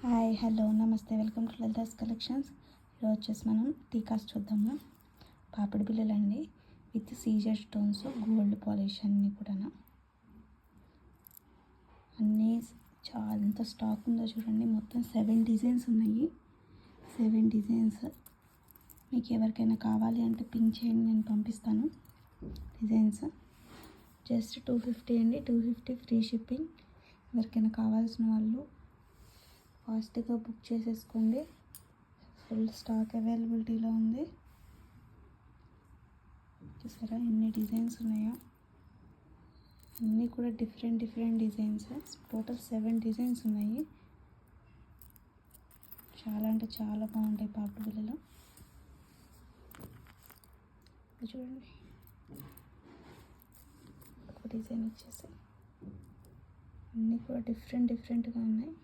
Hi hello నమస్తే welcome to Lalitha's collections. ఈరోజు వచ్చేసి మనం టీకాస్ చూద్దాము. పాపిడి బిళ్ళలు అండి, విత్ సీజర్ స్టోన్స్, గోల్డ్ పాలిష్ అన్నీ కూడా. అన్నీ చాలా ఎంత స్టాక్ ఉందో చూడండి. మొత్తం 7 డిజైన్స్ ఉన్నాయి. 7 డిజైన్స్ మీకు ఎవరికైనా కావాలి అంటే పింక్ చేయండి, నేను పంపిస్తాను. డిజైన్స్ జస్ట్ 250 అండి, 250 ఫ్రీ షిప్పింగ్. ఎవరికైనా కావాల్సిన వాళ్ళు ఫాస్ట్గా బుక్ చేసేసుకోండి. ఫుల్ స్టాక్ అవైలబిలిటీలో ఉంది. చూసారా ఎన్ని డిజైన్స్ ఉన్నాయో, అన్నీ కూడా డిఫరెంట్ డిజైన్స్. టోటల్ 7 డిజైన్స్ ఉన్నాయి. చాలా అంటే చాలా బాగుంటాయి పాపిడి బిళ్ళలు. చూడండి, ఒక డిజైన్ వచ్చేసి అన్నీ కూడా డిఫరెంట్గా ఉన్నాయి.